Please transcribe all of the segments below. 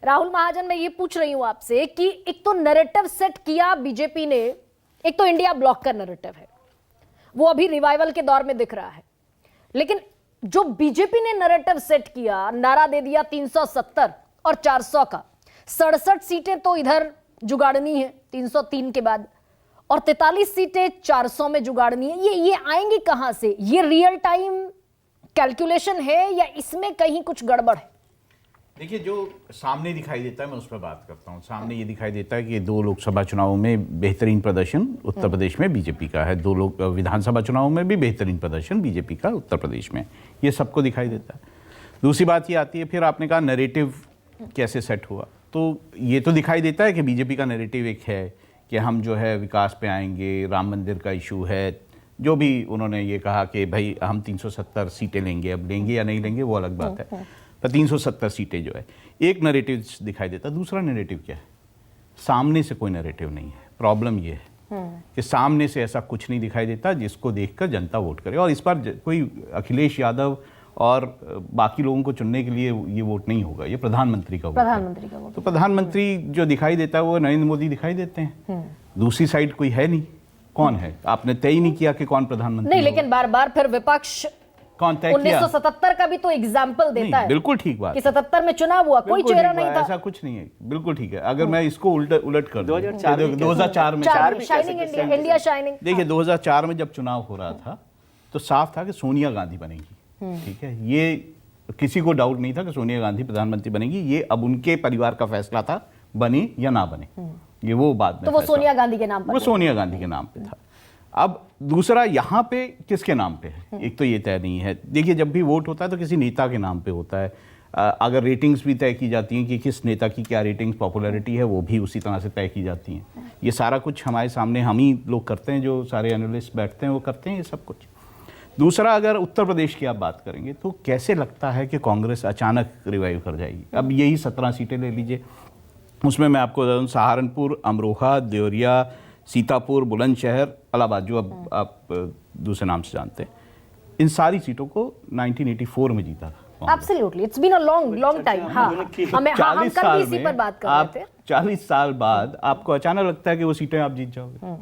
राहुल महाजन, मैं ये पूछ रही हूं आपसे कि एक तो नैरेटिव सेट किया बीजेपी ने, एक तो इंडिया ब्लॉक का नैरेटिव है, वो अभी रिवाइवल के दौर में दिख रहा है, लेकिन जो बीजेपी ने नैरेटिव सेट किया, नारा दे दिया 370 और 400 का, 67 सीटें तो इधर जुगाड़नी है 303 के बाद, और 43 सीटें 400 में जुगाड़नी है। ये आएंगी कहां से? ये रियल टाइम कैलकुलेशन है या इसमें कहीं कुछ गड़बड़ है? देखिए, जो सामने दिखाई देता है मैं उस पर बात करता हूँ। सामने ये दिखाई देता है कि 2 लोकसभा चुनावों में बेहतरीन प्रदर्शन उत्तर प्रदेश में बीजेपी का है, 2 विधानसभा चुनावों में भी बेहतरीन प्रदर्शन बीजेपी का उत्तर प्रदेश में, ये सबको दिखाई देता है। दूसरी बात ये आती है, फिर आपने कहा नैरेटिव कैसे सेट हुआ, तो ये तो दिखाई देता है कि बीजेपी का नैरेटिव एक है कि हम जो है विकास पे आएंगे, राम मंदिर का इशू है, जो भी उन्होंने ये कहा कि भाई हम 370 सीटें लेंगे, अब लेंगे या नहीं लेंगे वो अलग बात है, पर 370 सीटें जो है एक नैरेटिव दिखाई देता। दूसरा नैरेटिव क्या है? सामने से कोई नैरेटिव नहीं है। प्रॉब्लम ये है कि सामने से ऐसा कुछ नहीं दिखाई देता जिसको देखकर जनता वोट करे, और इस बार कोई अखिलेश यादव और बाकी लोगों को चुनने के लिए ये वोट नहीं होगा, ये प्रधानमंत्री का वोट है। तो प्रधानमंत्री जो दिखाई देता है वो नरेंद्र मोदी दिखाई देते हैं, दूसरी साइड कोई है नहीं। कौन है? आपने तय नहीं किया कि कौन प्रधानमंत्री नहीं, लेकिन बार बार फिर विपक्ष कौन तय किया? 1977 का भी तो एग्जाम्पल देता है। बिल्कुल ठीक बात कि 77 में चुनाव हुआ, कोई चेहरा नहीं था। ऐसा कुछ नहीं है, बिल्कुल ठीक है। अगर मैं इसको उलट कर दूं, 2004 में शाइनिंग इंडिया शाइनिंग, देखिए 2004 में जब चुनाव हो रहा था तो साफ था कि सोनिया गांधी बनेगी, ठीक है, ये किसी को डाउट नहीं था कि सोनिया गांधी प्रधानमंत्री बनेगी। ये अब उनके परिवार का फैसला था बने या ना बने, ये वो बाद में, तो वो सोनिया गांधी के नाम पर, वो सोनिया गांधी के नाम पे था। अब दूसरा यहाँ पे किसके नाम पे है, एक तो ये तय नहीं है। देखिए, जब भी वोट होता है तो किसी नेता के नाम पे होता है, अगर रेटिंग्स भी तय की जाती हैं कि किस नेता की क्या रेटिंग्स पॉपुलैरिटी है, वो भी उसी तरह से तय की जाती हैं। ये सारा कुछ हमारे सामने हम ही लोग करते हैं, जो सारे एनालिस्ट बैठते हैं वो करते हैं ये सब कुछ। दूसरा, अगर उत्तर प्रदेश की आप बात करेंगे तो कैसे लगता है कि कांग्रेस अचानक रिवाइव कर जाएगी। अब यही 17 सीटें ले लीजिए, उसमें मैं आपको बता दूं सहारनपुर, अमरोहा, देवरिया, सीतापुर, बुलंदशहर, इलाहाबाद, जो अब आप दूसरे नाम से जानते हैं, इन सारी सीटों को 1984 में जीता था। Absolutely, it's been a long time। हाँ, हम कल भी इसी पर बात कर रहे थे। 40 साल बाद आपको अचानक लगता है कि वो सीटें आप जीत जाओगे।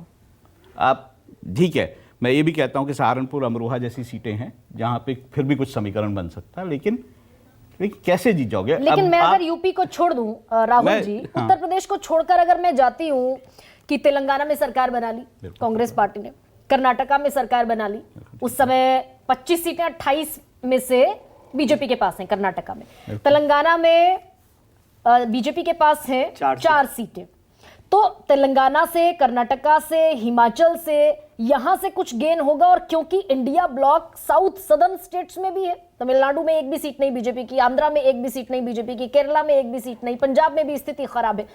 आप, ठीक है, मैं ये भी कहता हूं कि सहारनपुर, अमरोहा जैसी सीटें हैं जहां पे फिर भी कुछ समीकरण बन सकता है, लेकिन कैसे जीत जाओगे? लेकिन मैं अगर यूपी को छोड़ दूं राहुल जी, उत्तर प्रदेश को छोड़कर अगर मैं जाती हूं कि तेलंगाना में सरकार बना ली कांग्रेस पार्टी ने, कर्नाटका में सरकार बना ली, उस समय 25 सीटें 28 में से बीजेपी के पास हैं कर्नाटका में, तेलंगाना में बीजेपी के पास है 4 सीटें। तो तेलंगाना से, कर्नाटका से, हिमाचल से, यहां से कुछ गेन होगा, और क्योंकि India block south southern states में भी है, तमिलनाडु में एक भी सीट नहीं बीजेपी की, आंध्रा में एक भी सीट नहीं बीजेपी की, केरला में एक भी सीट नहीं, पंजाब में भी स्थिति खराब है।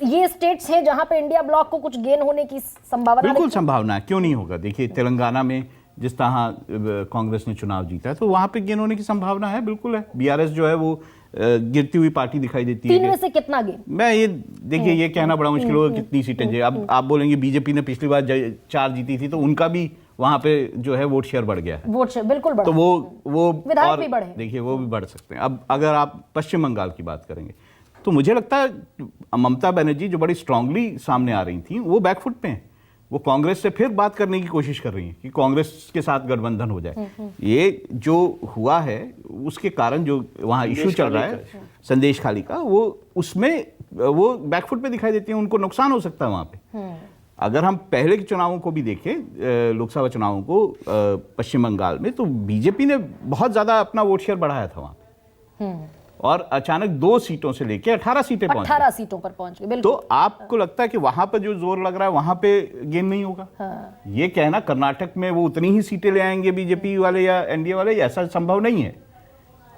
ये स्टेट्स हैं जहां पे इंडिया ब्लॉक को कुछ गेन होने की संभावना, बिल्कुल संभावना है, क्यों नहीं होगा। देखिए, तेलंगाना में जिस तरह कांग्रेस ने चुनाव जीता है तो वहां पे गेन होने की संभावना है, बिल्कुल है। बीआरएस जो है वो गिरती हुई पार्टी दिखाई देती है। 3 में से कितना गेन? मैं ये देखिए, ये कहना बड़ा मुश्किल होगा कितनी सीटें जी। अब आप बोलेंगे बीजेपी ने पिछली बार 4 जीती थी तो उनका भी वहां पे जो है वोट शेयर बढ़ गया है, वोट शेयर बिल्कुल बढ़ा, तो वो विधायक भी बढ़े, देखिए वो भी बढ़ सकते हैं। अब अगर आप पश्चिम बंगाल की बात करेंगे तो मुझे लगता है ममता बनर्जी जो बड़ी स्ट्रांगली सामने आ रही थी वो बैकफुट पे हैं, वो कांग्रेस से फिर बात करने की कोशिश कर रही हैं कि कांग्रेस के साथ गठबंधन हो जाए। ये जो हुआ है उसके कारण जो वहाँ इशू चल रहा है संदेश खाली का, वो उसमें वो बैकफुट पे दिखाई देती है, उनको नुकसान हो सकता है वहाँ पे। अगर हम पहले के चुनावों को भी देखें, लोकसभा चुनावों को पश्चिम बंगाल में, तो बीजेपी ने बहुत ज्यादा अपना वोट शेयर बढ़ाया था वहाँ पे, और अचानक 2 सीटों से लेके 18 सीटें पहुंच 18 सीटों पर पहुंच गए। तो आपको लगता है कि वहां पर जो जोर लग रहा है वहां पे गेन नहीं होगा? ये कहना कर्नाटक में वो उतनी ही सीटें ले आएंगे बीजेपी वाले या एनडीए वाले, ऐसा संभव नहीं है।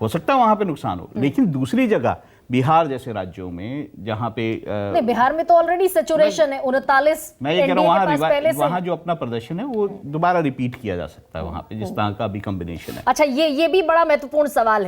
हो सकता है वहां पे नुकसान हो, लेकिन दूसरी जगह बिहार जैसे राज्यों में जहां पे नहीं, बिहार में तो ऑलरेडी सैचुरेशन है, 39। मैं ये कह रहा हूँ वहां जो अपना प्रदर्शन है वो दोबारा रिपीट किया जा सकता है वहां पे, जिस तरह का भी कॉम्बिनेशन है। अच्छा, ये भी बड़ा महत्वपूर्ण सवाल है।